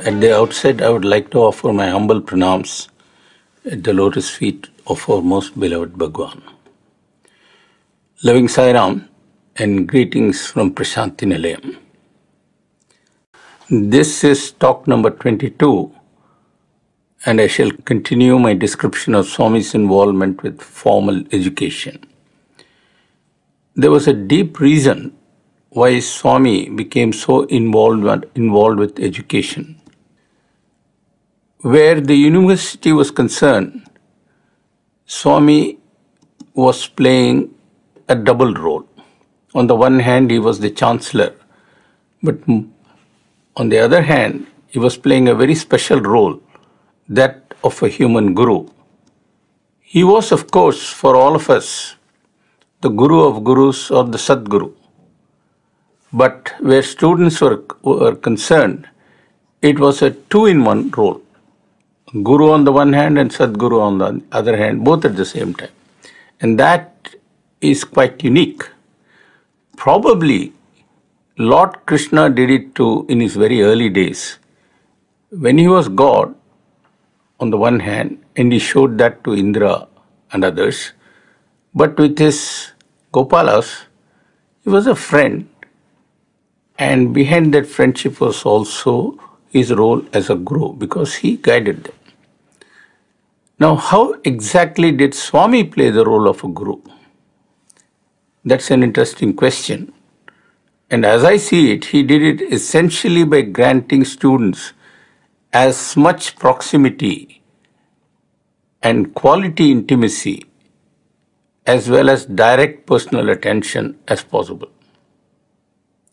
At the outset, I would like to offer my humble pranams at the lotus feet of our most beloved Bhagwan. Loving Sai Ram and greetings from Prashanti Nilayam. This is talk number 22, and I shall continue my description of Swami's involvement with formal education. There was a deep reason why Swami became so involved with education. Where the university was concerned, Swami was playing a double role. On the one hand, he was the chancellor, but on the other hand, he was playing a very special role, that of a human guru. He was, of course, for all of us, the guru of gurus or the Sadguru. But where students were concerned, it was a two-in-one role. Guru on the one hand and Sadguru on the other hand, both at the same time. And that is quite unique. Probably Lord Krishna did it too in his very early days. When he was God on the one hand, and he showed that to Indra and others, but with his Gopalas, he was a friend, and behind that friendship was also his role as a guru, because he guided them. Now, how exactly did Swami play the role of a guru? That's an interesting question. And as I see it, he did it essentially by granting students as much proximity and quality intimacy as well as direct personal attention as possible.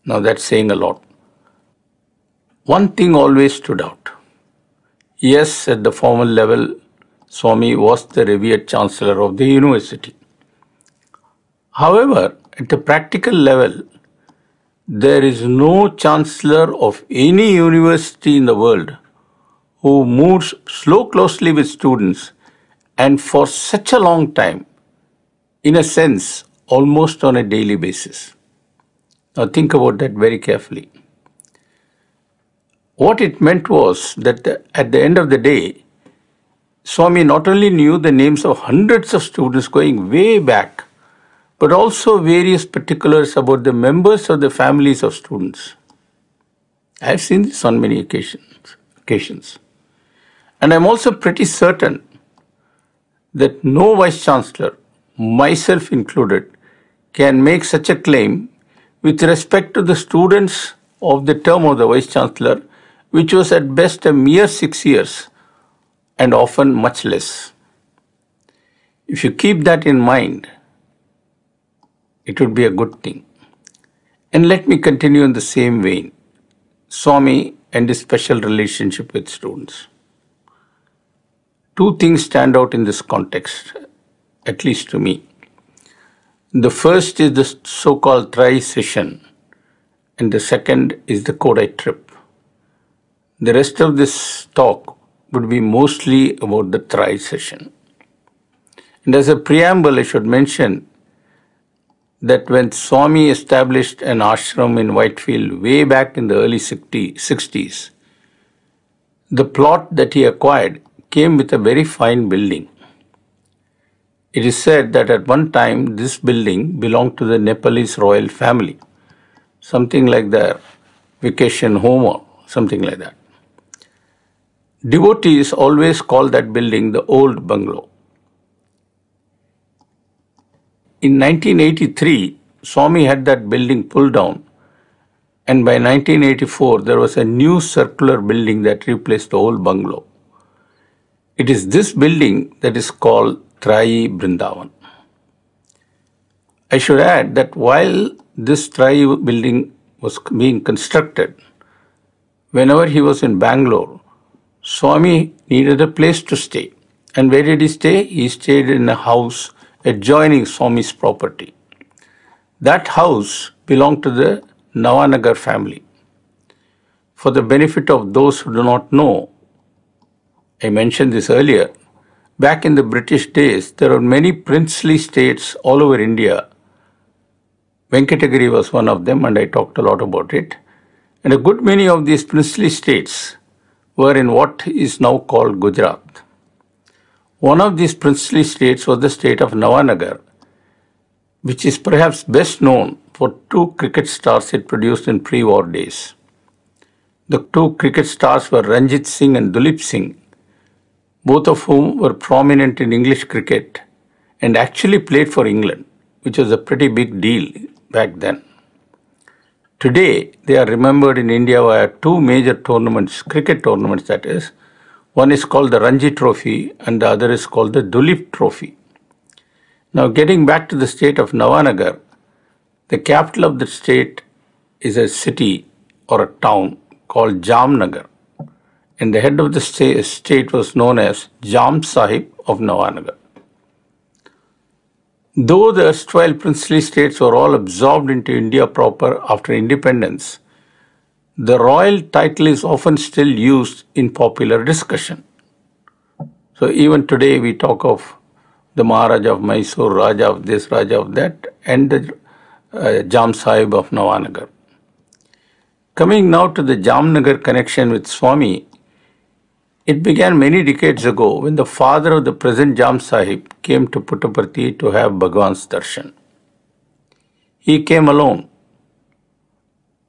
Now that's saying a lot. One thing always stood out. Yes, at the formal level, Swami was the revered chancellor of the university. However, at the practical level, there is no chancellor of any university in the world who moves so closely with students and for such a long time, in a sense, almost on a daily basis. Now think about that very carefully. What it meant was that at the end of the day, Swami not only knew the names of hundreds of students going way back, but also various particulars about the members of the families of students. I have seen this on many occasions. And I'm also pretty certain that no vice-chancellor, myself included, can make such a claim with respect to the students of the term of the vice-chancellor, which was at best a mere 6 years and often much less. If you keep that in mind, it would be a good thing. And let me continue in the same vein. Swami and his special relationship with students. Two things stand out in this context, at least to me. The first is the so-called tri-session, and the second is the Kodai trip. The rest of this talk would be mostly about the tri-session. And as a preamble, I should mention that when Swami established an ashram in Whitefield way back in the early 60s, the plot that he acquired came with a very fine building. It is said that at one time this building belonged to the Nepalese royal family, something like their vacation home or something like that. Devotees always call that building the old bungalow. In 1983, Swami had that building pulled down, and by 1984 there was a new circular building that replaced the old bungalow. It is this building that is called Trai Brindavan. I should add that while this Trai building was being constructed, whenever he was in Bangalore, Swami needed a place to stay. And where did he stay? He stayed in a house adjoining Swami's property. That house belonged to the Navanagar family. For the benefit of those who do not know, I mentioned this earlier, back in the British days, there were many princely states all over India. Venkatagiri was one of them, and I talked a lot about it. And a good many of these princely states were in what is now called Gujarat. One of these princely states was the state of Navanagar, which is perhaps best known for two cricket stars it produced in pre-war days. The two cricket stars were Ranjit Singh and Dulip Singh, both of whom were prominent in English cricket and actually played for England, which was a pretty big deal back then. Today, they are remembered in India via two major tournaments, cricket tournaments that is. One is called the Ranji Trophy and the other is called the Dulip Trophy. Now getting back to the state of Navanagar, the capital of the state is a city or a town called Jamnagar, and the head of the state was known as Jam Sahib of Navanagar. Though the erstwhile princely states were all absorbed into India proper after independence, the royal title is often still used in popular discussion. So even today we talk of the Maharaja of Mysore, Raja of this, Raja of that, and the Jam Sahib of Navanagar. Coming now to the Jamnagar connection with Swami, it began many decades ago when the father of the present Jam Sahib came to Puttaparthi to have Bhagwan's darshan. He came alone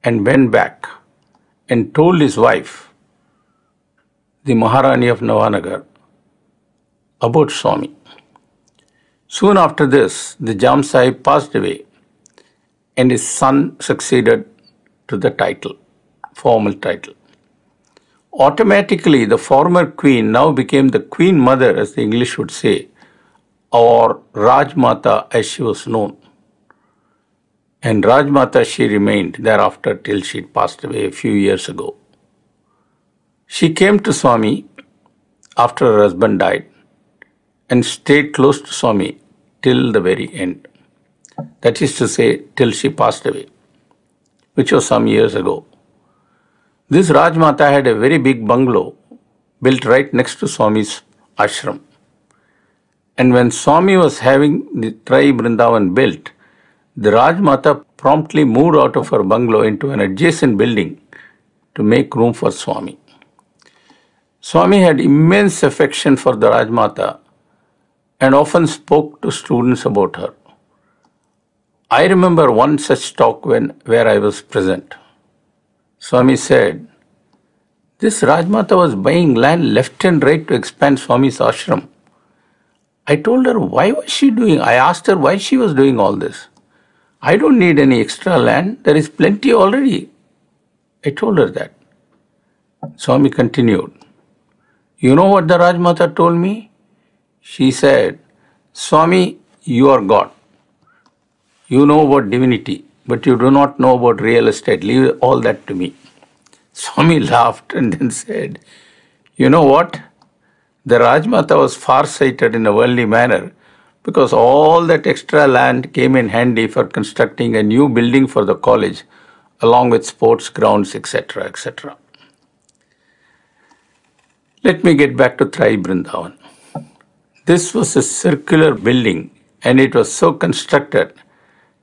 and went back and told his wife, the Maharani of Navanagar, about Swami. Soon after this, the Jam Sahib passed away and his son succeeded to the title, formal title. Automatically, the former queen now became the Queen Mother, as the English would say, or Rajmata as she was known. And Rajmata she remained thereafter till she passed away a few years ago. She came to Swami after her husband died and stayed close to Swami till the very end. That is to say, till she passed away, which was some years ago. This Rajmata had a very big bungalow built right next to Swami's ashram. And when Swami was having the Trai Brindavan built, the Rajmata promptly moved out of her bungalow into an adjacent building to make room for Swami. Swami had immense affection for the Rajmata and often spoke to students about her. I remember one such talk where I was present. Swami said, this Rajmata was buying land left and right to expand Swami's ashram. I told her, why was she doing? I asked her why she was doing all this. I don't need any extra land. There is plenty already. I told her that. Swami continued. You know what the Rajmata told me? She said, Swami, you are God. You know about divinity, but you do not know about real estate. Leave all that to me. Swami laughed and then said, you know what? The Rajmata was far-sighted in a worldly manner because all that extra land came in handy for constructing a new building for the college along with sports grounds, etc., etc. Let me get back to Trai Brindavan. This was a circular building and it was so constructed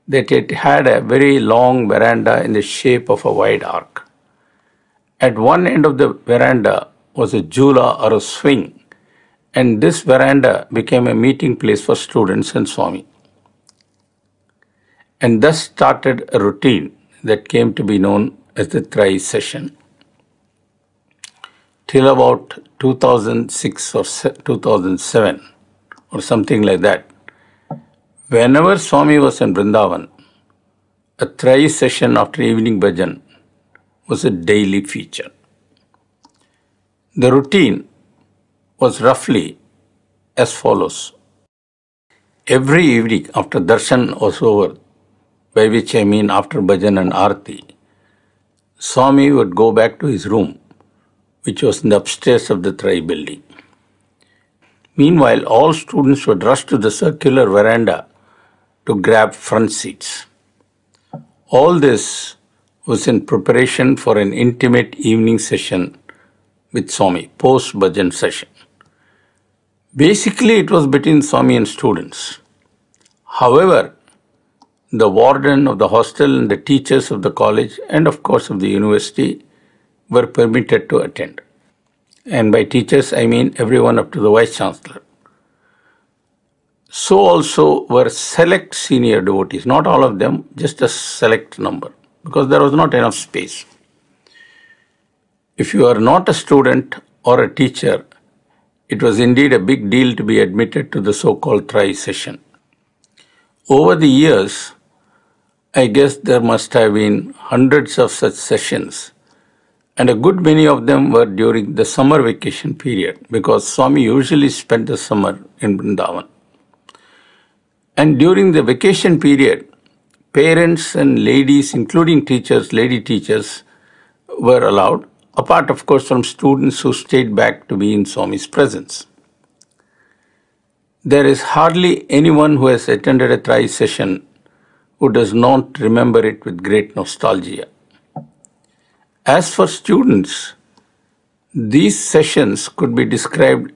that it had a very long veranda in the shape of a wide arc. At one end of the veranda was a jula or a swing, and this veranda became a meeting place for students and Swami. And thus started a routine that came to be known as the Trai session. Till about 2006 or 2007 or something like that, whenever Swami was in Vrindavan, a Trai session after evening bhajan was a daily feature. The routine was roughly as follows. Every evening after darshan was over, by which I mean after bhajan and arati, Swami would go back to his room, which was in the upstairs of the Trai building. Meanwhile, all students would rush to the circular veranda to grab front seats. All this was in preparation for an intimate evening session with Swami, post-bhajan session. Basically, it was between Swami and students. However, the warden of the hostel and the teachers of the college and of course of the university were permitted to attend. And by teachers, I mean everyone up to the Vice Chancellor. So also were select senior devotees, not all of them, just a select number, because there was not enough space. If you are not a student or a teacher, it was indeed a big deal to be admitted to the so-called Tri session. Over the years, I guess there must have been hundreds of such sessions, and a good many of them were during the summer vacation period, because Swami usually spent the summer in Vrindavan. And during the vacation period, parents and ladies, including teachers, lady teachers, were allowed, apart of course from students who stayed back to be in Swami's presence. There is hardly anyone who has attended a Tri session who does not remember it with great nostalgia. As for students, these sessions could be described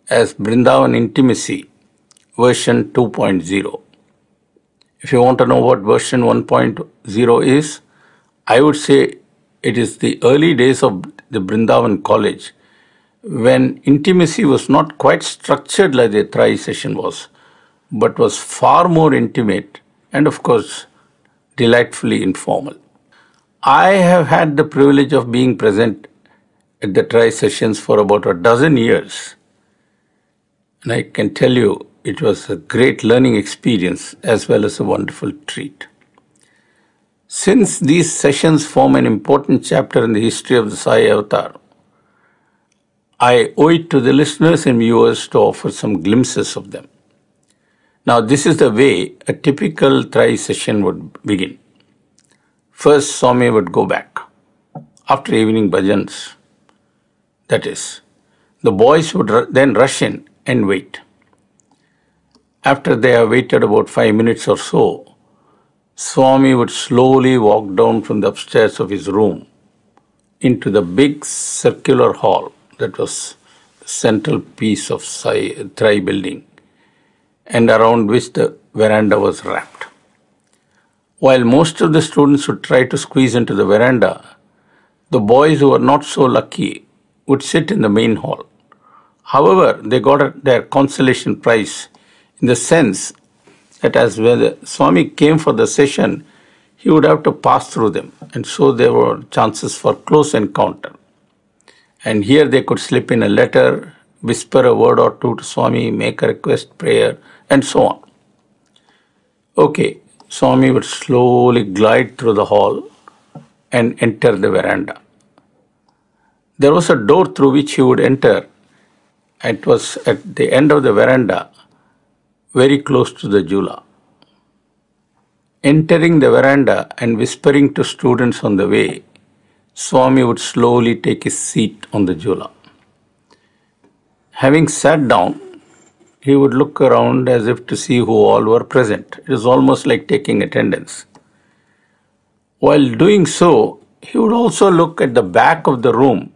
as Vrindavan Intimacy version 2.0. If you want to know what version 1.0 is, I would say it is the early days of the Vrindavan College, when intimacy was not quite structured like the Tri session was, but was far more intimate and, of course, delightfully informal. I have had the privilege of being present at the Tri sessions for about a dozen years, and I can tell you it was a great learning experience as well as a wonderful treat. Since these sessions form an important chapter in the history of the Sai Avatar, I owe it to the listeners and viewers to offer some glimpses of them. Now, this is the way a typical Tri session would begin. First, Swami would go back. After evening bhajans, that is, the boys would then rush in and wait. After they have waited about 5 minutes or so, Swami would slowly walk down from the upstairs of his room into the big circular hall that was the central piece of Tri building, and around which the veranda was wrapped. While most of the students would try to squeeze into the veranda, the boys who were not so lucky would sit in the main hall. However, they got their consolation prize in the sense that as when the Swami came for the session, he would have to pass through them, and so there were chances for close encounter. And here they could slip in a letter, whisper a word or two to Swami, make a request, prayer, and so on. Okay, Swami would slowly glide through the hall and enter the veranda. There was a door through which he would enter. It was at the end of the veranda, very close to the Jula. Entering the veranda and whispering to students on the way, Swami would slowly take his seat on the Jula. Having sat down, he would look around as if to see who all were present. It was almost like taking attendance. While doing so, he would also look at the back of the room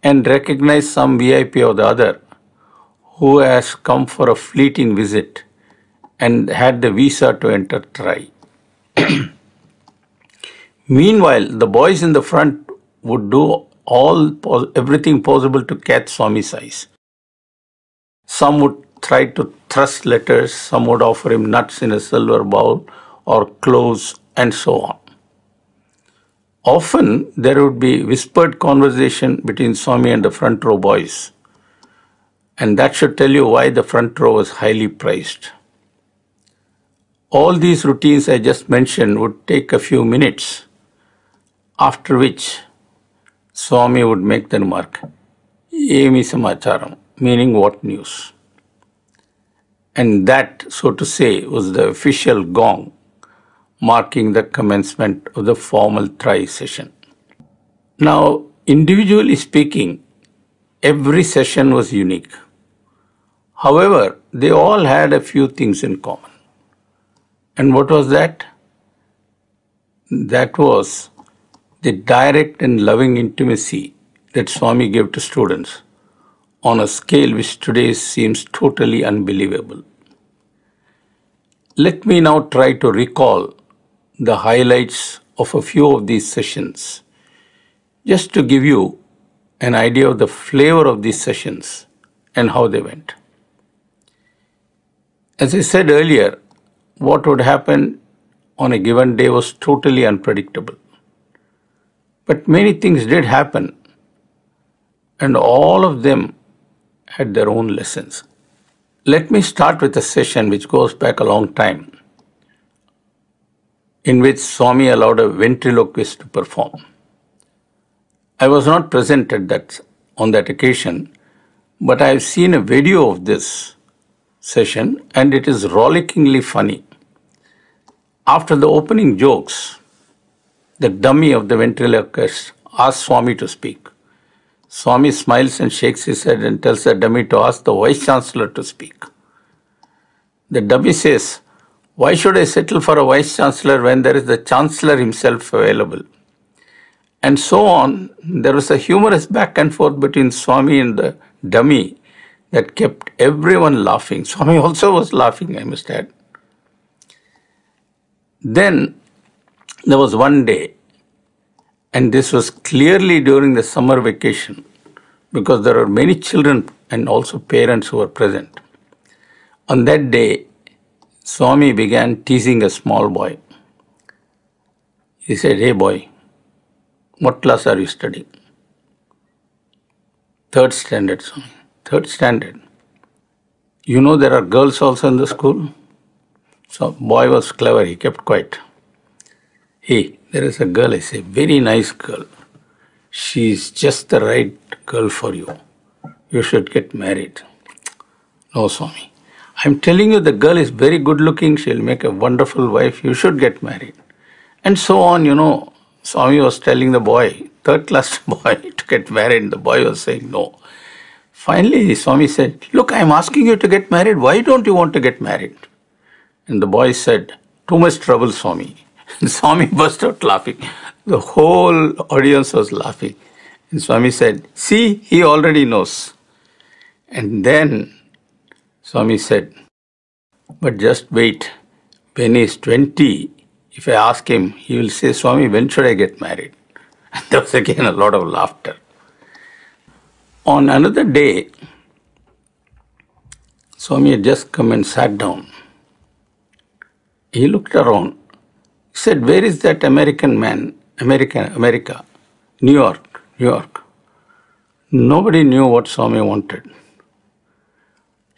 and recognize some VIP or the other who has come for a fleeting visit and had the visa to enter Tri. Meanwhile, the boys in the front would do everything possible to catch Swami's eyes. Some would try to thrust letters, some would offer him nuts in a silver bowl or clothes, and so on. Often there would be whispered conversation between Swami and the front row boys, and that should tell you why the front row was highly prized. All these routines I just mentioned would take a few minutes, after which Swami would make the remark, "Emi samacharam," meaning what news. And that, so to say, was the official gong marking the commencement of the formal Tri session. Now, individually speaking, every session was unique. However, they all had a few things in common. And what was that? That was the direct and loving intimacy that Swami gave to students on a scale which today seems totally unbelievable. Let me now try to recall the highlights of a few of these sessions, just to give you an idea of the flavor of these sessions and how they went. As I said earlier, what would happen on a given day was totally unpredictable. But many things did happen, and all of them had their own lessons. Let me start with a session which goes back a long time, in which Swami allowed a ventriloquist to perform. I was not present on that occasion, but I have seen a video of this session, and it is rollickingly funny. After the opening jokes, the dummy of the ventriloquist asks Swami to speak. Swami smiles and shakes his head and tells the dummy to ask the Vice Chancellor to speak. The dummy says, "Why should I settle for a Vice Chancellor when there is the Chancellor himself available?" And so on. There was a humorous back and forth between Swami and the dummy that kept everyone laughing. Swami also was laughing, I must add. Then there was one day, and this was clearly during the summer vacation, because there were many children and also parents who were present. On that day, Swami began teasing a small boy. He said, "Hey boy, what class are you studying?" "Third standard, Swami." "Third standard? You know there are girls also in the school?" So boy was clever, he kept quiet. "Hey, there is a girl," I say, "very nice girl. She's just the right girl for you. You should get married." "No, Swami. I'm telling you the girl is very good looking. She'll make a wonderful wife. You should get married." And so on, Swami was telling the boy, third class boy, to get married. And the boy was saying no. Finally, Swami said, "Look, I'm asking you to get married. Why don't you want to get married?" And the boy said, "Too much trouble, Swami." And Swami burst out laughing. The whole audience was laughing. And Swami said, "See, he already knows." And then Swami said, "But just wait. When he's 20, if I ask him, he will say, 'Swami, when should I get married?'" And there was again a lot of laughter. On another day, Swami had just come and sat down. He looked around. He said, "Where is that American man? America. New York. Nobody knew what Swami wanted.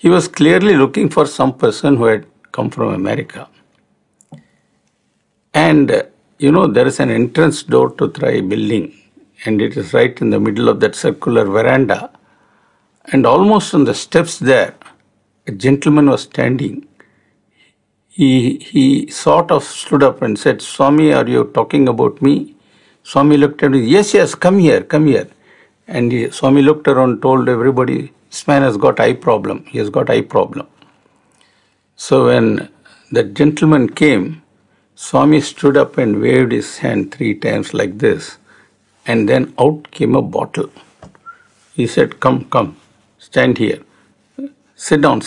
He was clearly looking for some person who had come from America. And, there is an entrance door to Thrai building, and it is right in the middle of that circular veranda. And almost on the steps there, a gentleman was standing. He sort of stood up and said, "Swami, are you talking about me?" Swami looked at him, yes, come here. And Swami looked around, told everybody, "This man has got eye problem. He has got eye problem." So when the gentleman came, Swami stood up and waved his hand 3 times like this, and then out came a bottle. He said, Come, stand here. Sit down.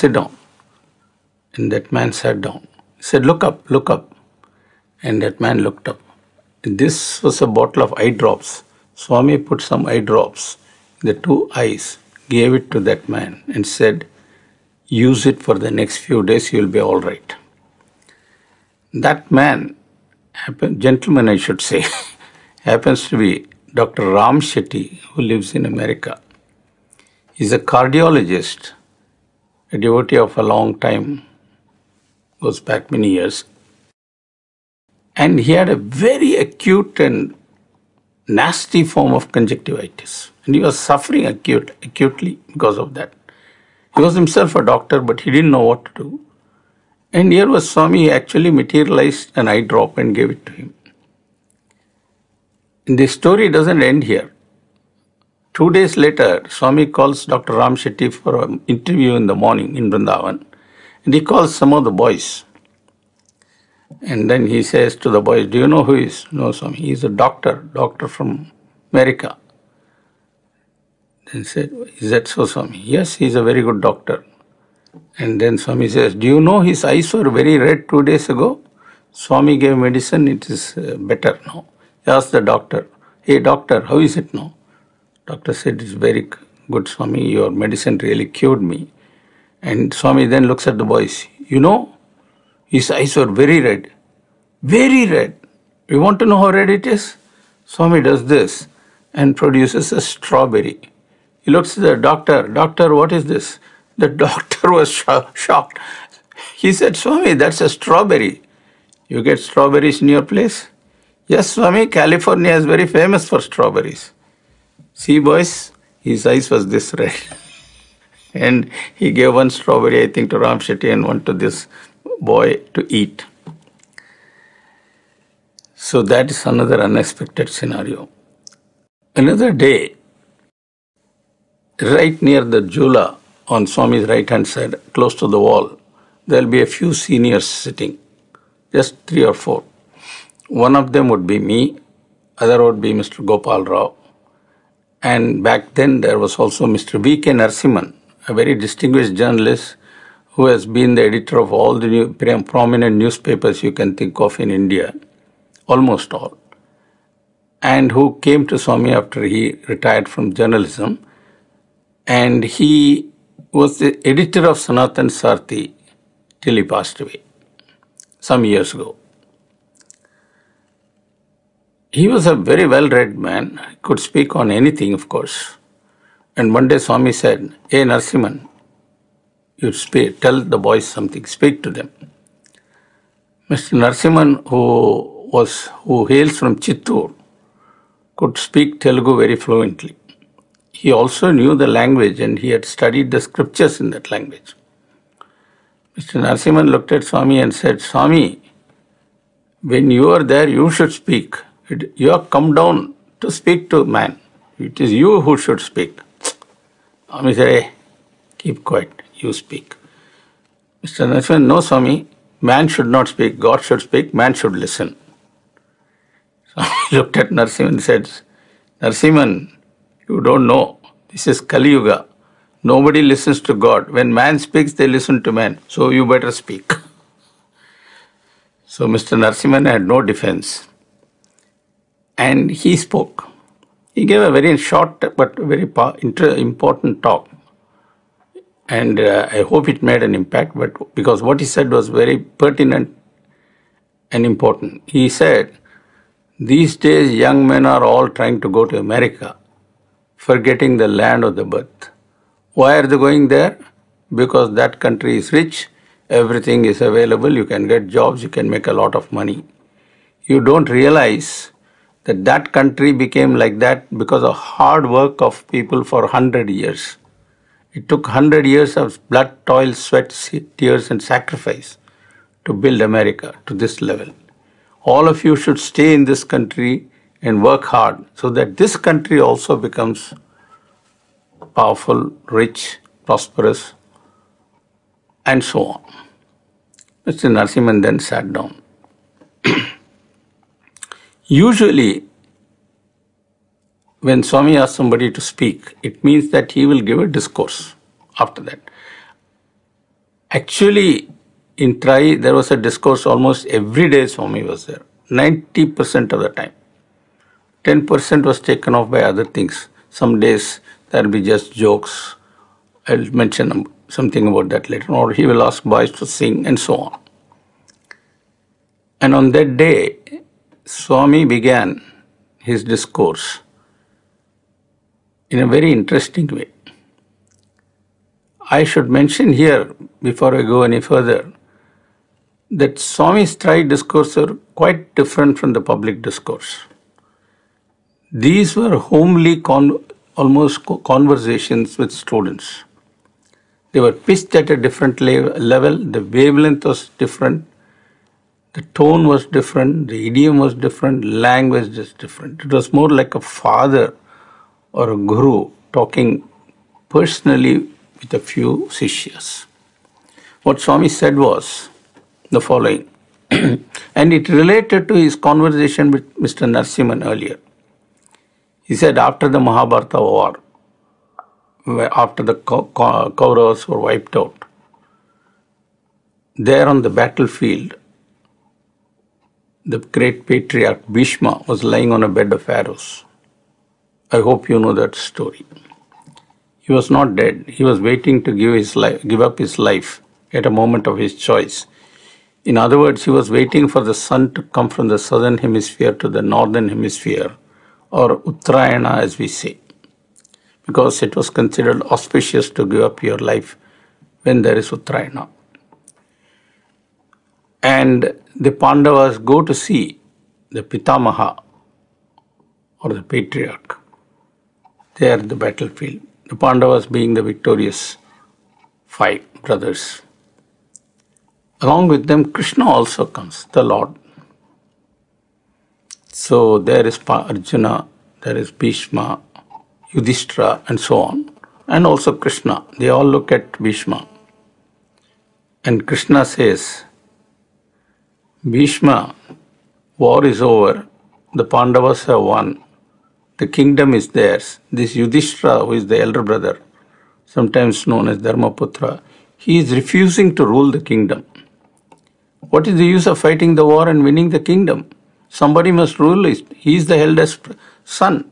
And that man sat down. He said, look up. And that man looked up. This was a bottle of eye drops. Swami put some eye drops in the 2 eyes, gave it to that man and said, "Use it for the next few days, you'll be all right." That man, gentleman I should say, happens to be Dr. Ram Shetty, who lives in America. He's a cardiologist, a devotee of a long time, goes back many years. And he had a very acute and nasty form of conjunctivitis. And he was suffering acutely because of that. He was himself a doctor, but he didn't know what to do. And here was Swami actually materialized an eye drop and gave it to him. And the story doesn't end here. 2 days later, Swami calls Dr. Ram Shetty for an interview in the morning in Vrindavan. And he calls some of the boys. And then he says to the boys, "Do you know who he is?" "No, Swami. He is a doctor from America." Then said, "Is that so, Swami?" "Yes, he is a very good doctor." And then Swami says, "Do you know his eyes were very red 2 days ago? Swami gave medicine, it is better now." He asked the doctor, "Hey doctor, how is it now?" Doctor said, it's very good, Swami. Your medicine really cured me. And Swami then looks at the boys. You know, his eyes were very red. Very red. You want to know how red it is? Swami does this and produces a strawberry. He looks at the doctor. Doctor, what is this? The doctor was shocked. He said, Swami, that's a strawberry. You get strawberries in your place? Yes, Swami, California is very famous for strawberries. See, boys, his eyes was this red. And he gave one strawberry, I think, to Ram Shetty and one to this boy to eat. So that is another unexpected scenario. Another day, right near the Jula, on Swami's right-hand side, close to the wall, there will be a few seniors sitting, just 3 or 4. One of them would be me, other would be Mr. Gopal Rao. And back then there was also Mr. V.K. Narasimhan, a very distinguished journalist who has been the editor of all the prominent newspapers you can think of in India, almost all, and who came to Swami after he retired from journalism. And he was the editor of Sanatan Sarthi till he passed away some years ago. He was a very well-read man, could speak on anything, of course. And one day Swami said, hey Narasimhan, you speak, tell the boys something, speak to them. Mr. Narasimhan, who hails from Chittoor, could speak Telugu very fluently. He also knew the language and he had studied the scriptures in that language. Mr. Narasimhan looked at Swami and said, Swami, when you are there, you should speak. You have come down to speak to man. It is you who should speak. Swami said, hey, keep quiet, you speak. Mr. Narasimhan, no Swami, man should not speak, God should speak, man should listen. Swami looked at Narasimhan and said, Narasimhan, you don't know. This is Kali Yuga. Nobody listens to God. When man speaks, they listen to man. So you better speak. So Mr. Narasimhan had no defense. And he spoke. He gave a very short but very important talk. And I hope it made an impact, but because what he said was very pertinent and important. He said, these days young men are all trying to go to America, forgetting the land of the birth. Why are they going there? Because that country is rich, everything is available, you can get jobs, you can make a lot of money. You don't realize that that country became like that because of hard work of people for 100 years. It took 100 years of blood, toil, sweat, tears and sacrifice to build America to this level. All of you should stay in this country and work hard so that this country also becomes powerful, rich, prosperous, and so on. Mr. Narasimhan then sat down. Usually, when Swami asks somebody to speak, it means that he will give a discourse after that. Actually, in Trai, there was a discourse almost every day Swami was there, 90% of the time. 10% was taken off by other things. Some days there will be just jokes. I'll mention something about that later. Or he will ask boys to sing and so on. And on that day, Swami began his discourse in a very interesting way. I should mention here, before I go any further, that Swami's Trai discourse are quite different from the public discourse. These were homely, almost conversations with students. They were pitched at a different level, the wavelength was different, the tone was different, the idiom was different, language was different. It was more like a father or a guru talking personally with a few sishyas. What Swami said was the following, and it related to his conversation with Mr. Narasimhan earlier. He said after the Mahabharata war, after the Kauravas were wiped out, there on the battlefield, the great patriarch Bhishma was lying on a bed of arrows. I hope you know that story. He was not dead. He was waiting to give up his life at a moment of his choice. In other words, he was waiting for the sun to come from the southern hemisphere to the northern hemisphere, or Uttarayana as we say, because it was considered auspicious to give up your life when there is Uttarayana. And the Pandavas go to see the Pitamaha or the patriarch there at the battlefield. The Pandavas being the victorious 5 brothers. Along with them, Krishna also comes, the Lord. So there is Arjuna, there is Bhishma, Yudhishthira, and so on. And also Krishna. They all look at Bhishma. And Krishna says, Bhishma, war is over. The Pandavas have won. The kingdom is theirs. This Yudhishthira, who is the elder brother, sometimes known as Dharmaputra, he is refusing to rule the kingdom. What is the use of fighting the war and winning the kingdom? Somebody must rule it. He is the eldest son.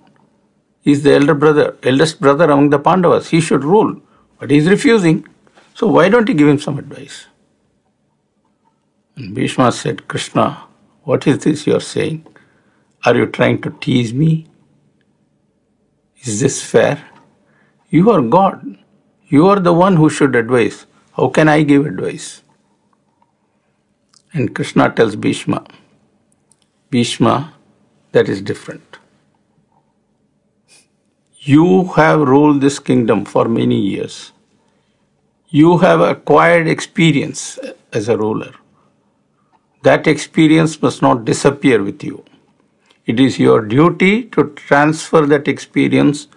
He is the eldest brother among the Pandavas. He should rule. But he is refusing. So why don't you give him some advice? And Bhishma said, Krishna, what is this you are saying? Are you trying to tease me? Is this fair? You are God. You are the one who should advise. How can I give advice? And Krishna tells Bhishma, Bhishma, that is different. You have ruled this kingdom for many years. You have acquired experience as a ruler. That experience must not disappear with you. It is your duty to transfer that experience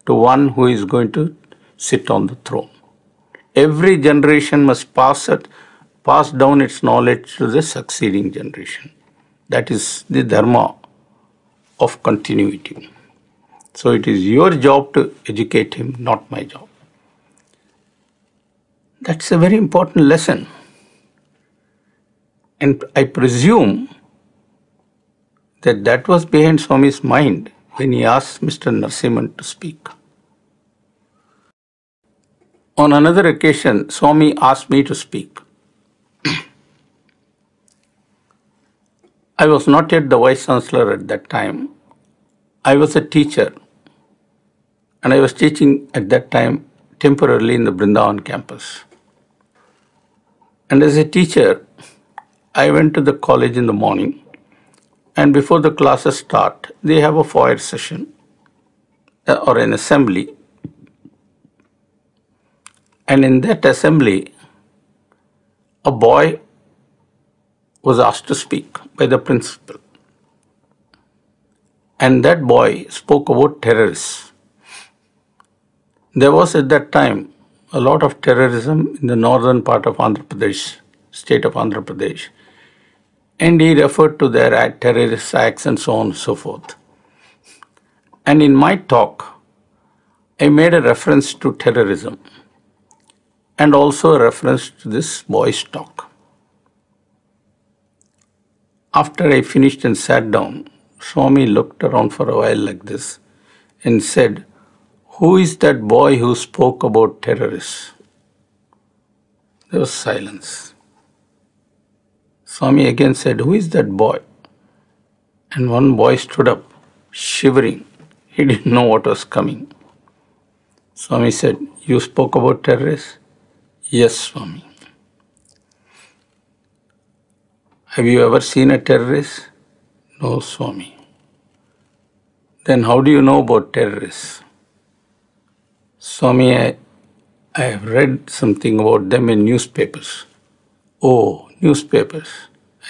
to one who is going to sit on the throne. Every generation must pass down its knowledge to the succeeding generation. That is the dharma of continuity. So it is your job to educate him, not my job. That's a very important lesson. And I presume that was behind Swami's mind when he asked Mr. Narasimhan to speak. On another occasion, Swami asked me to speak. I was not yet the Vice Chancellor at that time. I was a teacher, and I was teaching at that time temporarily in the Brindavan campus. And as a teacher, I went to the college in the morning, and before the classes start, they have a foyer session or an assembly. And in that assembly, a boy was asked to speak by the principal. And that boy spoke about terrorists. There was at that time a lot of terrorism in the northern part of Andhra Pradesh, state of Andhra Pradesh. And he referred to their terrorist acts and so on and so forth. And in my talk, I made a reference to terrorism and also a reference to this boy's talk. After I finished and sat down, Swami looked around for a while like this and said, "Who is that boy who spoke about terrorists?" There was silence. Swami again said, "Who is that boy?" And one boy stood up, shivering. He didn't know what was coming. Swami said, "You spoke about terrorists?" "Yes, Swami." "Have you ever seen a terrorist?" "No, Swami." "Then how do you know about terrorists?" "Swami, I have read something about them in newspapers." "Oh, newspapers.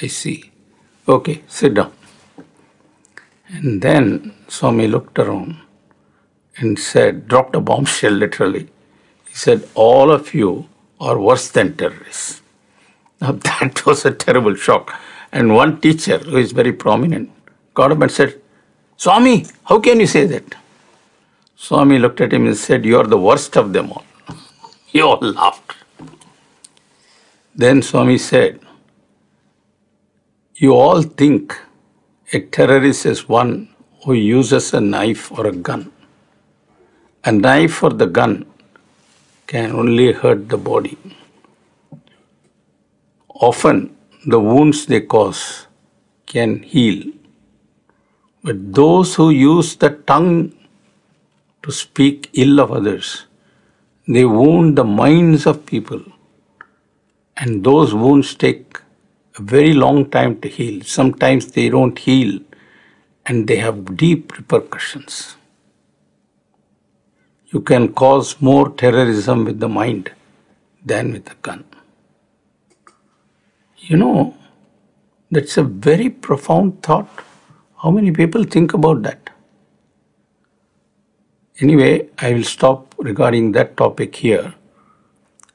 I see. Okay, sit down." And then Swami looked around and said, dropped a bombshell literally. He said, "All of you are worse than terrorists." Now that was a terrible shock. And one teacher who is very prominent got up and said, "Swami, how can you say that?" Swami looked at him and said, "You are the worst of them all." He all laughed. Then Swami said, "You all think a terrorist is one who uses a knife or a gun. A knife or the gun can only hurt the body. Often, the wounds they cause can heal. But those who use the tongue to speak ill of others, they wound the minds of people. And those wounds take a very long time to heal. Sometimes they don't heal and they have deep repercussions. You can cause more terrorism with the mind than with the gun. You know, that's a very profound thought. How many people think about that? Anyway, I will stop regarding that topic here.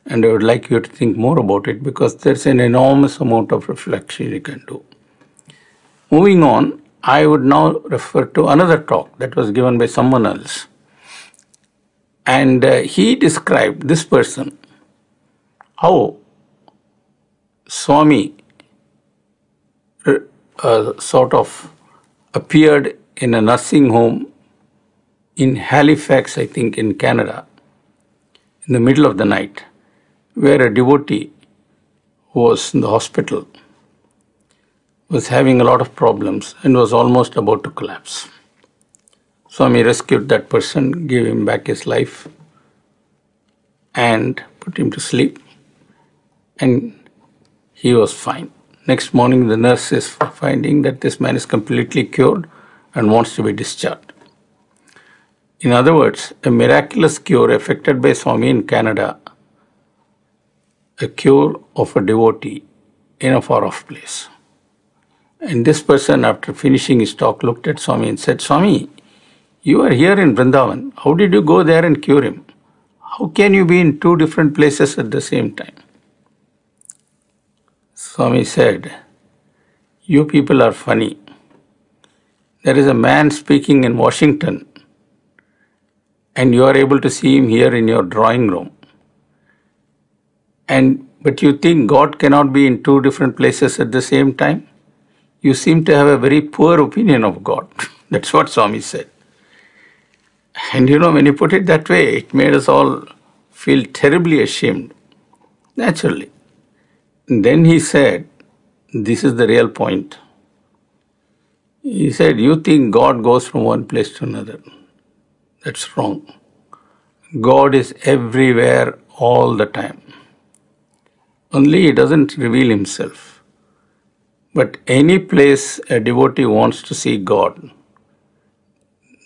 And I would like you to think more about it because there's an enormous amount of reflection you can do. Moving on, I would now refer to another talk that was given by someone else. And he described, this person, how Swami sort of appeared in a nursing home in Halifax, I think, in Canada, in the middle of the night, where a devotee who was in the hospital was having a lot of problems and was almost about to collapse. Swami rescued that person, gave him back his life, and put him to sleep, and he was fine. Next morning, the nurse is finding that this man is completely cured and wants to be discharged. In other words, a miraculous cure effected by Swami in Canada, a cure of a devotee in a far-off place. And this person, after finishing his talk, looked at Swami and said, Swami, you are here in Vrindavan. How did you go there and cure him? How can you be in two different places at the same time? Swami said, you people are funny. There is a man speaking in Washington and you are able to see him here in your drawing room. But you think God cannot be in two different places at the same time? You seem to have a very poor opinion of God. That's what Swami said. And you know, when you put it that way, it made us all feel terribly ashamed, naturally. And then he said, this is the real point. He said, you think God goes from one place to another. That's wrong. God is everywhere all the time. Only He doesn't reveal Himself. But any place a devotee wants to see God,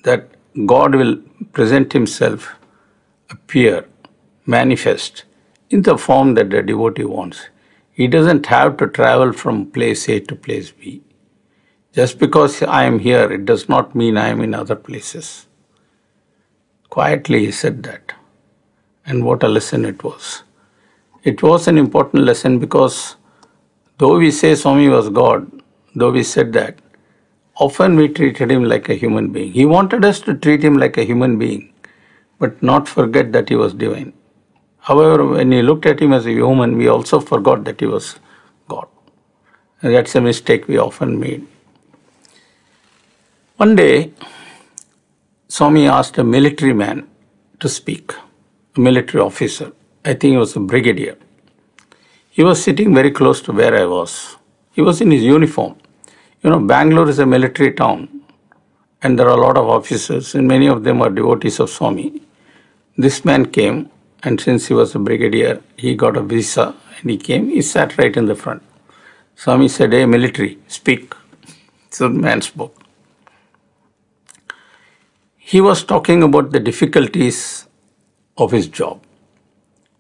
that God will present Himself, appear, manifest in the form that the devotee wants. He doesn't have to travel from place A to place B. Just because I am here, it does not mean I am in other places. Quietly he said that. And what a lesson it was. It was an important lesson because though we say Swami was God, though we said that, often we treated him like a human being. He wanted us to treat him like a human being, but not forget that he was divine. However, when we looked at him as a human, we also forgot that he was God. And that's a mistake we often made. One day, Swami asked a military man to speak, a military officer. I think he was a brigadier. He was sitting very close to where I was. He was in his uniform. You know, Bangalore is a military town and there are a lot of officers and many of them are devotees of Swami. This man came and since he was a brigadier, he got a visa and he came, he sat right in the front. Swami said, hey military, speak. So the man spoke. He was talking about the difficulties of his job.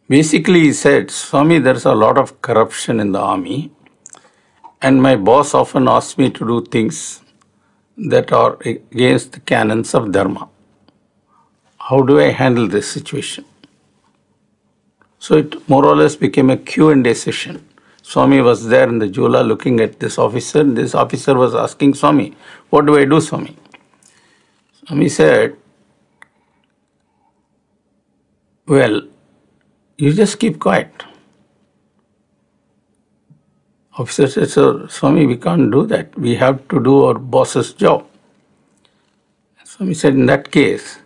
Basically, he said, Swami, there's a lot of corruption in the army, and my boss often asks me to do things that are against the canons of Dharma. How do I handle this situation? So it more or less became a Q&A session. Swami was there in the Jula looking at this officer, and this officer was asking Swami, what do I do, Swami? Swami said, well, you just keep quiet. Officer said, so Swami, we can't do that. We have to do our boss's job. Swami said, in that case,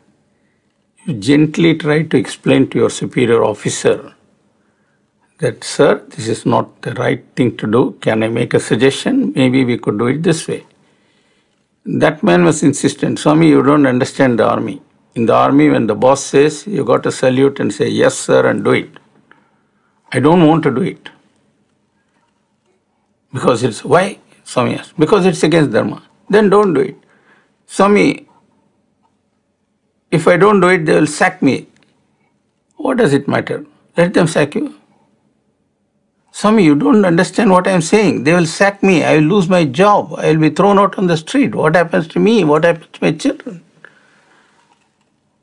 You gently try to explain to your superior officer that, sir, this is not the right thing to do. Can I make a suggestion? Maybe we could do it this way. That man was insistent. Swami, you don't understand the army. In the army, when the boss says, you got to salute and say, yes, sir, and do it. I don't want to do it. Because it's, why? Swami asked, because it's against Dharma. Then don't do it. Swami, if I don't do it, they will sack me. What does it matter? Let them sack you. Swami, you don't understand what I am saying. They will sack me. I will lose my job. I will be thrown out on the street. What happens to me? What happens to my children?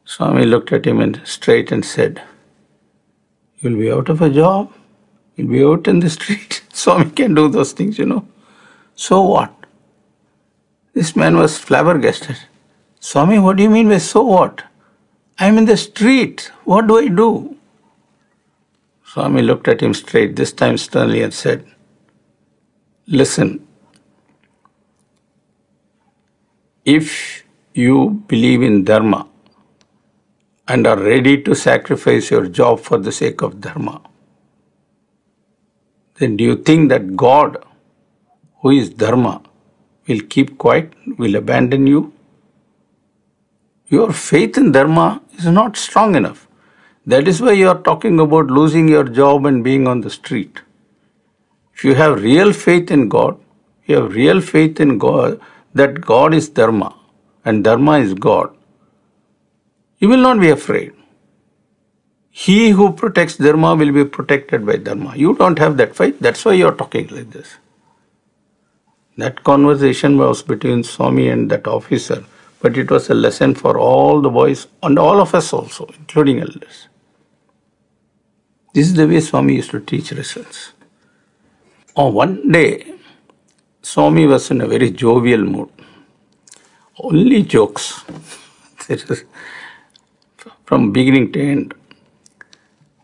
Swami looked at him and straight and said, you will be out of a job. You will be out in the street. Swami can do those things, you know. So what? This man was flabbergasted. Swami, what do you mean by so what? I am in the street. What do I do? Swami looked at him straight, this time sternly, and said, listen, if you believe in Dharma and are ready to sacrifice your job for the sake of Dharma, then do you think that God, who is Dharma, will keep quiet, will abandon you? Your faith in Dharma is not strong enough. That is why you are talking about losing your job and being on the street. If you have real faith in God, you have real faith in God, that God is Dharma and Dharma is God, you will not be afraid. He who protects Dharma will be protected by Dharma. You don't have that faith, that's why you are talking like this. That conversation was between Swami and that officer, but it was a lesson for all the boys and all of us also, including elders. This is the way Swami used to teach results. On one day, Swami was in a very jovial mood. Only jokes. From beginning to end.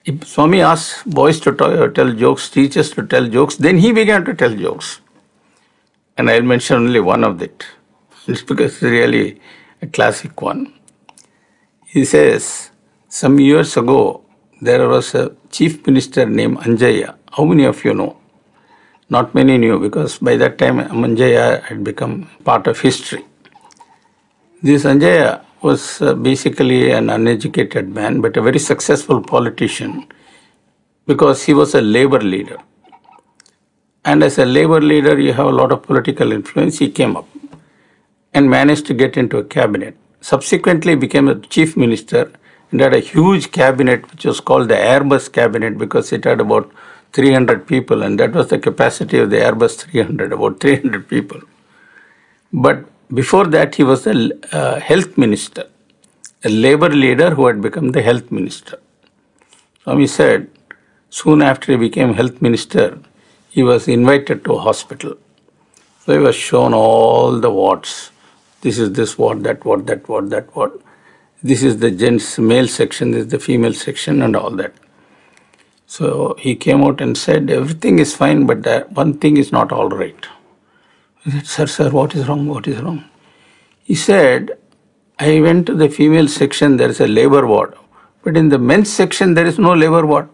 If Swami asked boys to tell jokes, teachers to tell jokes, then he began to tell jokes. And I'll mention only one of it. It's because it's really a classic one. He says, some years ago, there was a chief minister named Anjaya. How many of you know? Not many knew, because by that time Anjaya had become part of history. This Anjaya was basically an uneducated man, but a very successful politician, because he was a labor leader. And as a labor leader, you have a lot of political influence. He came up and managed to get into a cabinet. Subsequently became a chief minister and had a huge cabinet which was called the Airbus cabinet, because it had about 300 people, and that was the capacity of the Airbus 300, about 300 people. But before that, he was the health minister, a labor leader who had become the health minister. Swami said, soon after he became health minister, he was invited to a hospital. So he was shown all the wards. This is this ward, that ward, that ward, that ward. This is the gents male section, this is the female section, and all that. So he came out and said, everything is fine, but one thing is not all right. I said, sir, what is wrong, what is wrong? He said, I went to the female section, there is a labor ward. But in the men's section, there is no labor ward.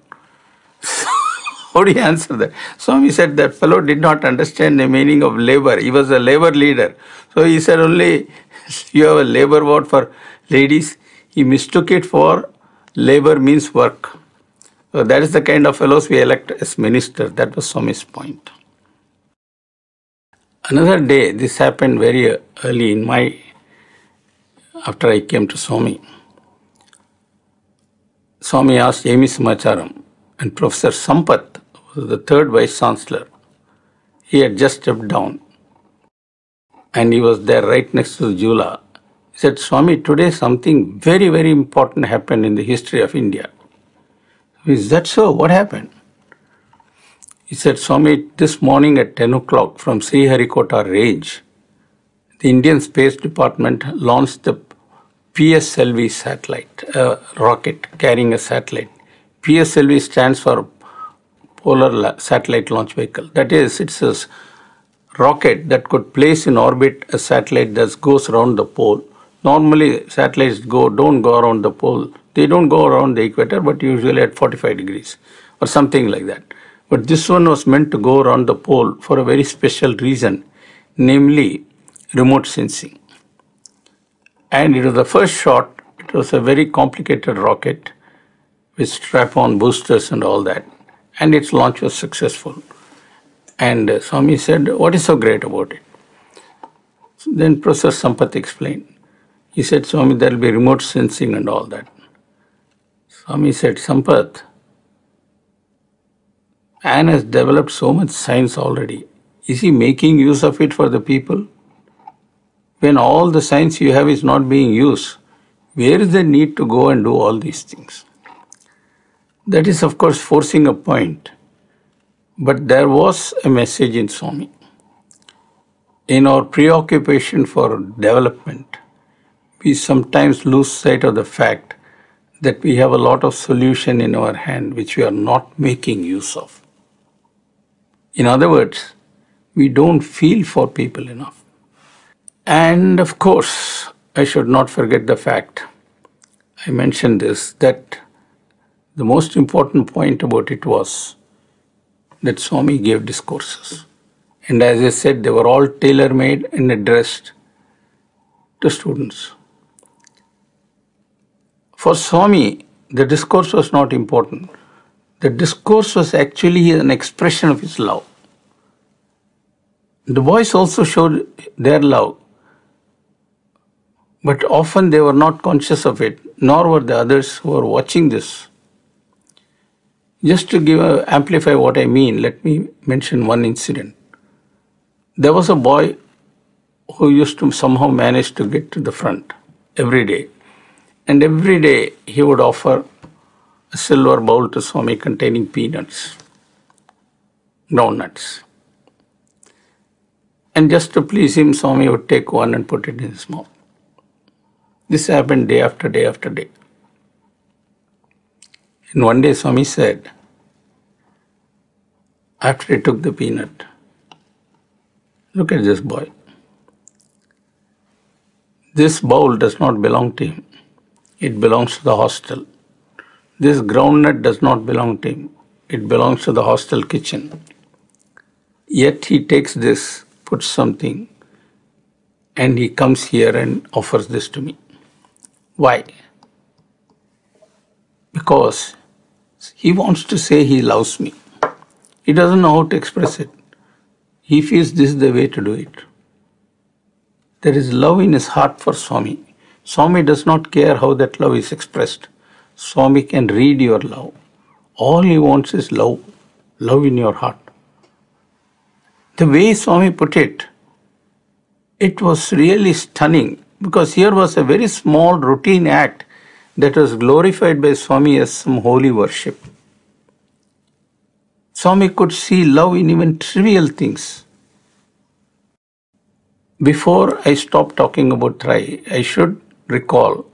How do you answer that? Swami said that fellow did not understand the meaning of labor. He was a labor leader. So he said only, you have a labor ward for ladies. He mistook it for labor means work. So that is the kind of fellows we elect as minister. That was Swami's point. Another day, this happened very early in after I came to Swami. Swami asked Amy Samacharam, and Professor Sampath was the third vice chancellor. He had just stepped down and he was there right next to the Jula. He said, Swami, today something very, very important happened in the history of India. Is that so? What happened? He said, Swami, this morning at 10 o'clock from Sriharikota range, the Indian Space Department launched the PSLV satellite, rocket carrying a satellite. PSLV stands for Polar Satellite Launch Vehicle. That is, it's a rocket that could place in orbit a satellite that goes around the pole. Normally, satellites don't go around the pole. They don't go around the equator, but usually at 45 degrees or something like that. But this one was meant to go around the pole for a very special reason, namely remote sensing. And it was the first shot. It was a very complicated rocket with strap-on boosters and all that. And its launch was successful. And Swami said, what is so great about it? So then Professor Sampath explained. He said, Swami, there will be remote sensing and all that. Swami said, Sampath, man has developed so much science already. Is he making use of it for the people? When all the science you have is not being used, where is the need to go and do all these things? That is, of course, forcing a point. But there was a message in Swami. In our preoccupation for development, we sometimes lose sight of the fact that we have a lot of solution in our hand which we are not making use of. In other words, we don't feel for people enough. And of course, I should not forget the fact, I mentioned this, that the most important point about it was that Swami gave discourses. And as I said, they were all tailor-made and addressed to students. For Swami, the discourse was not important. The discourse was actually an expression of his love. The boys also showed their love, but often they were not conscious of it, nor were the others who were watching this. Just to amplify what I mean, let me mention one incident. There was a boy who used to somehow manage to get to the front every day. And every day he would offer a silver bowl to Swami containing peanuts, groundnuts. And just to please him, Swami would take one and put it in his mouth. This happened day after day after day. And one day Swami said, after he took the peanut, look at this boy. This bowl does not belong to him. It belongs to the hostel. This groundnut does not belong to him. It belongs to the hostel kitchen. Yet he takes this, puts something, and he comes here and offers this to me. Why? Because he wants to say he loves me. He doesn't know how to express it. He feels this is the way to do it. There is love in his heart for Swami. Swami does not care how that love is expressed. Swami can read your love. All he wants is love, love in your heart. The way Swami put it, it was really stunning, because here was a very small routine act that was glorified by Swami as some holy worship. Swami could see love in even trivial things. Before I stop talking about Trai, I should recall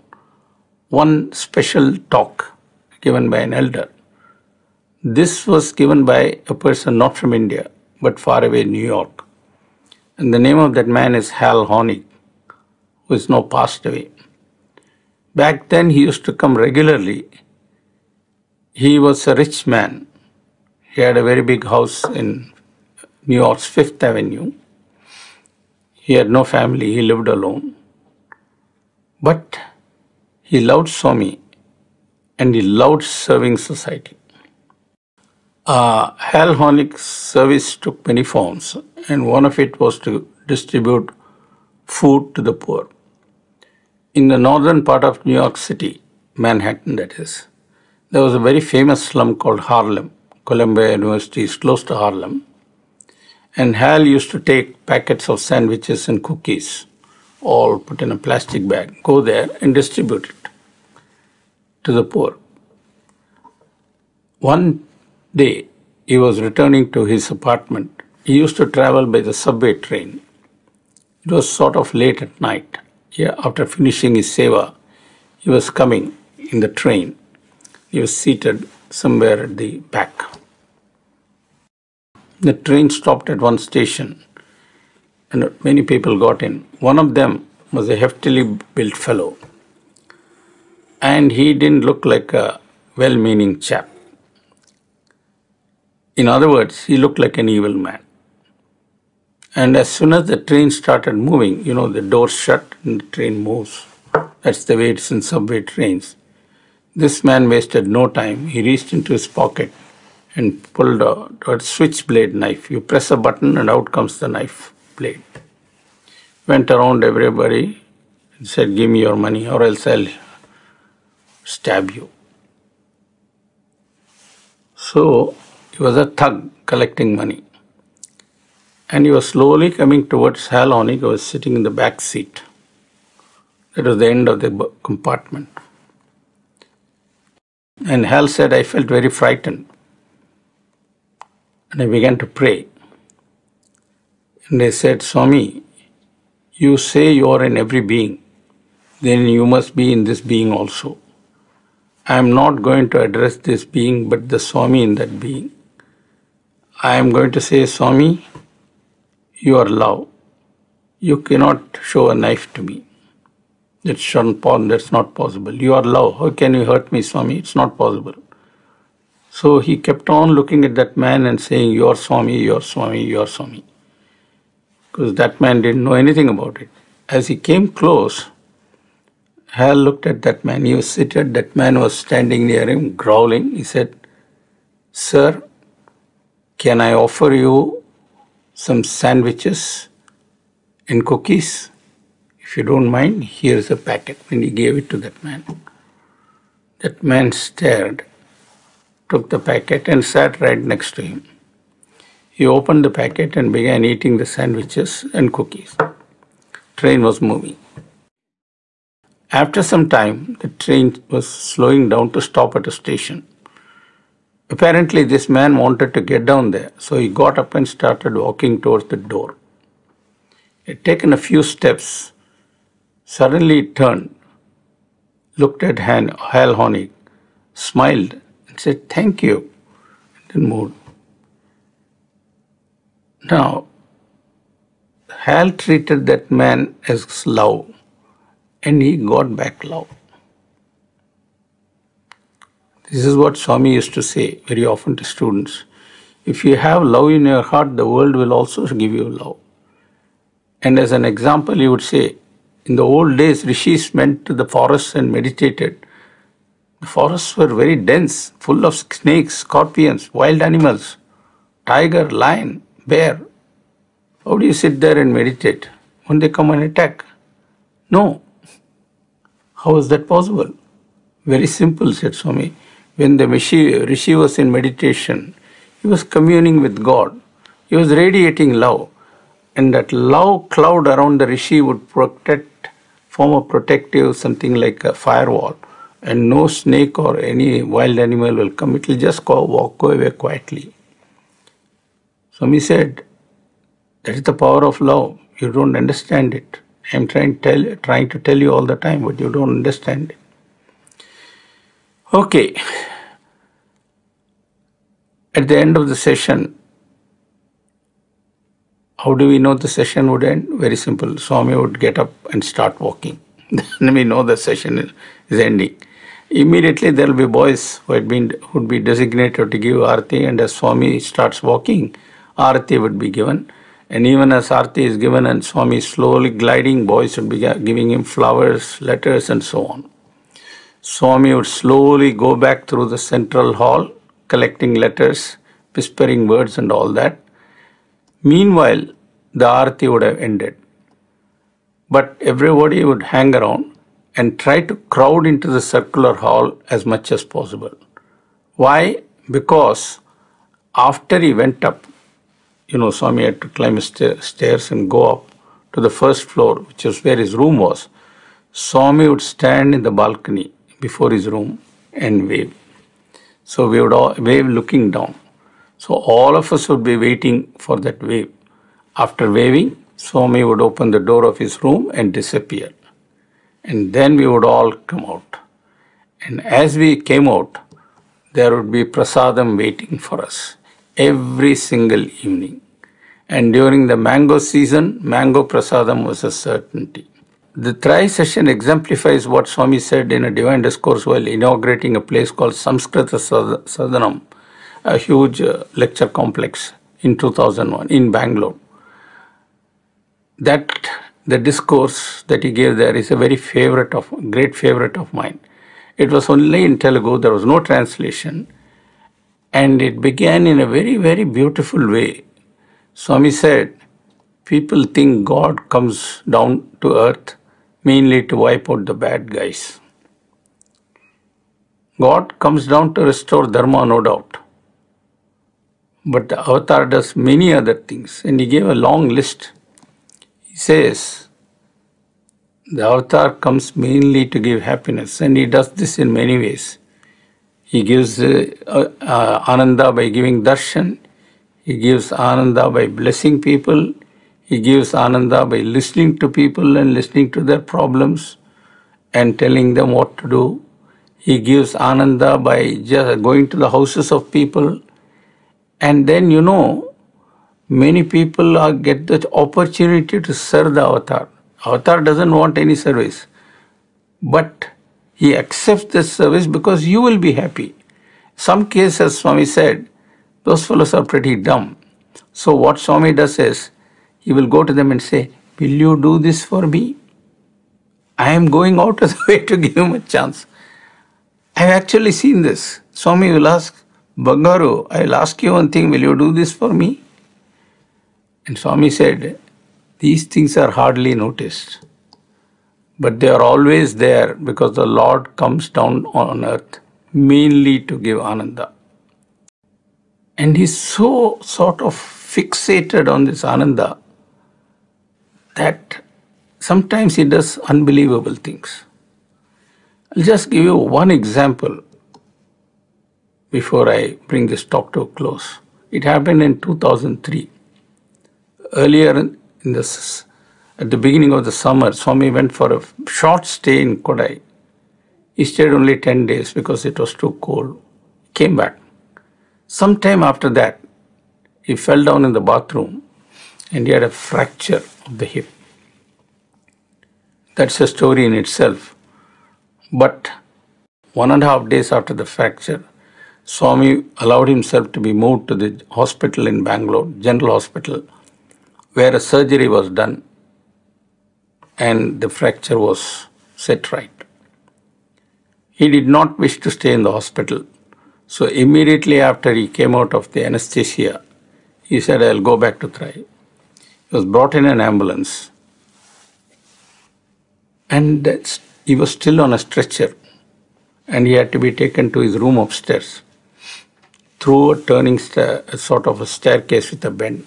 one special talk given by an elder. This was given by a person not from India, but far away in New York. And the name of that man is Hal Honig, who is now passed away. Back then he used to come regularly. He was a rich man. He had a very big house in New York's Fifth Avenue. He had no family, he lived alone. But he loved Swami and he loved serving society. Hal Honig's service took many forms, and one of it was to distribute food to the poor. In the northern part of New York City, Manhattan that is, there was a very famous slum called Harlem. Columbia University is close to Harlem. And Hal used to take packets of sandwiches and cookies, all put in a plastic bag, go there and distribute it to the poor. One day, he was returning to his apartment. He used to travel by the subway train. It was sort of late at night. After finishing his seva, he was coming in the train. He was seated somewhere at the back. The train stopped at one station and many people got in. One of them was a heftily built fellow, and he didn't look like a well-meaning chap. In other words, he looked like an evil man. And as soon as the train started moving, the doors shut and the train moves. That's the way it's in subway trains. This man wasted no time. He reached into his pocket and pulled out a switchblade knife. You press a button and out comes the knife blade. Went around everybody and said, "Give me your money or else I'll stab you." So he was a thug collecting money. And he was slowly coming towards Hal Honig, who was sitting in the back seat. That was the end of the compartment. And Hal said, "I felt very frightened." And I began to pray. And they said, "Swami, you say you are in every being, then you must be in this being also. I am not going to address this being, but the Swami in that being. I am going to say, Swami, you are love. You cannot show a knife to me. That's not possible. You are love. How can you hurt me, Swami? It's not possible." So he kept on looking at that man and saying, "Your Swami, your Swami, your Swami." Because that man didn't know anything about it. As he came close, Hal looked at that man. He was seated. That man was standing near him, growling. He said, "Sir, can I offer you some sandwiches and cookies? If you don't mind, here's a packet." And he gave it to that man. That man stared, took the packet and sat right next to him. He opened the packet and began eating the sandwiches and cookies. Train was moving. After some time, the train was slowing down to stop at a station. Apparently, this man wanted to get down there, so he got up and started walking towards the door. He had taken a few steps. Suddenly he turned, looked at Hal Honig, smiled and said, "Thank you," and then moved. Now, Hal treated that man as love, and he got back love. This is what Swami used to say very often to students. If you have love in your heart, the world will also give you love. And as an example, he would say, in the old days, rishis went to the forests and meditated. The forests were very dense, full of snakes, scorpions, wild animals, tiger, lion, bear. How do you sit there and meditate? Won't they come and attack? No. How is that possible? Very simple, said Swami. When the Rishi was in meditation, he was communing with God. He was radiating love. And that love cloud around the Rishi would form a protective, something like a firewall. And no snake or any wild animal will come. It will just go away quietly. Swami said, that is the power of love. You don't understand it. I am trying to tell you all the time, but you don't understand it. Okay. At the end of the session, how do we know the session would end? Very simple. Swami would get up and start walking. Then we know the session is ending. Immediately there will be boys who would be designated to give Aarti, and as Swami starts walking, Aarti would be given. And even as Aarti is given and Swami is slowly gliding, boys would be giving him flowers, letters and so on. Swami would slowly go back through the central hall, collecting letters, whispering words and all that. Meanwhile, the Aarti would have ended. But everybody would hang around and try to crowd into the circular hall as much as possible. Why? Because after he went up, Swami had to climb stairs and go up to the first floor, which is where his room was. Swami would stand in the balcony before his room and wave. So we would all wave looking down. So all of us would be waiting for that wave. After waving, Swami would open the door of his room and disappear. And then we would all come out. And as we came out, there would be prasadam waiting for us every single evening. And during the mango season, mango prasadam was a certainty. the Trai session exemplifies what Swami said in a divine discourse while inaugurating a place called Samskrita Sadanam, a huge lecture complex in 2001 in Bangalore. That the discourse that he gave there is a great favorite of mine. It was only in Telugu, there was no translation, and it began in a very, very beautiful way. Swami said, people think God comes down to earth mainly to wipe out the bad guys. God comes down to restore dharma, no doubt. But the avatar does many other things, and he gave a long list. He says, the avatar comes mainly to give happiness, and he does this in many ways. He gives ananda by giving darshan. He gives ananda by blessing people. He gives ananda by listening to people and listening to their problems and telling them what to do. He gives ananda by just going to the houses of people. And then, many people get the opportunity to serve the avatar. Avatar doesn't want any service, but he accepts this service because you will be happy. Some cases, Swami said, those fellows are pretty dumb. So what Swami does is, he will go to them and say, will you do this for me? I am going out of the way to give him a chance. I have actually seen this. Swami will ask, Bangaru, I will ask you one thing, will you do this for me? And Swami said, these things are hardly noticed, but they are always there because the Lord comes down on earth mainly to give ananda. And he's so sort of fixated on this ananda that sometimes he does unbelievable things. I'll just give you one example before I bring this talk to a close. It happened in 2003. Earlier at the beginning of the summer, Swami went for a short stay in Kodai. He stayed only 10 days because it was too cold. Came back. Sometime after that, he fell down in the bathroom and he had a fracture of the hip. That's a story in itself. But 1.5 days after the fracture, Swami allowed himself to be moved to the hospital in Bangalore, General Hospital, where a surgery was done and the fracture was set right. He did not wish to stay in the hospital. So immediately after he came out of the anesthesia, he said, I'll go back to Trai. He was brought in an ambulance and he was still on a stretcher and he had to be taken to his room upstairs through a turning sort of a staircase with a bend.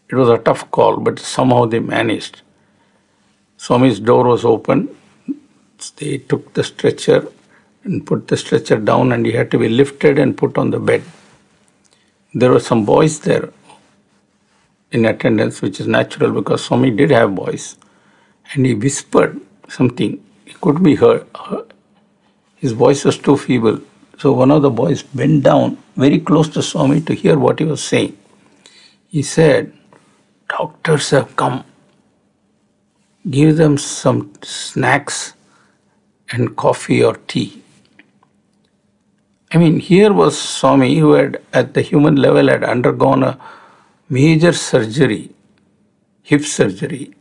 It was a tough call, but somehow they managed. Swami's door was open. They took the stretcher and put the stretcher down and he had to be lifted and put on the bed. There were some boys there in attendance, which is natural because Swami did have boys. And he whispered something. It couldn't be heard. His voice was too feeble. So one of the boys bent down very close to Swami to hear what he was saying. He said, doctors have come. Give them some snacks and coffee or tea. I mean, here was Swami who had, at the human level, had undergone a major surgery, hip surgery.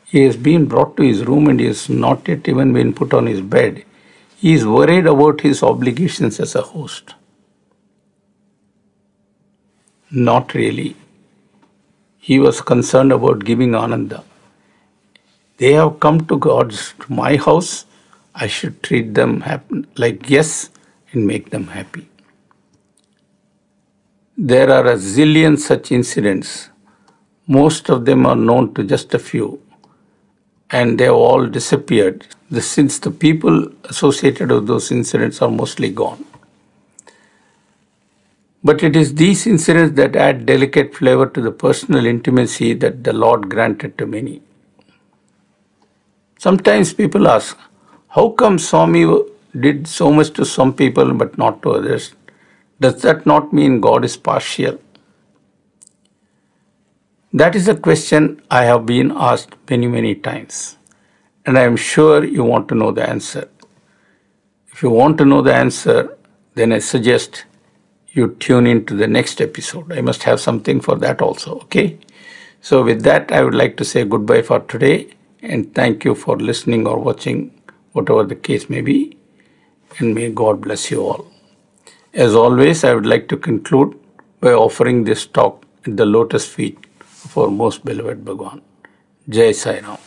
He has been brought to his room and he has not yet even been put on his bed. He is worried about his obligations as a host. Not really. He was concerned about giving ananda. They have come to my house. I should treat them like guests and make them happy. There are a zillion such incidents. Most of them are known to just a few. And they have all disappeared since the people associated with those incidents are mostly gone. But it is these incidents that add delicate flavor to the personal intimacy that the Lord granted to many. Sometimes people ask, how come Swami did so much to some people but not to others? Does that not mean God is partial? That is a question I have been asked many, many times. and I am sure you want to know the answer. If you want to know the answer, then I suggest you tune into the next episode. I must have something for that also, okay? So with that, I would like to say goodbye for today, and thank you for listening or watching, whatever the case may be, and may God bless you all. As always, I would like to conclude by offering this talk at the lotus feet of our most beloved Bhagwan. Jai Sai Ram.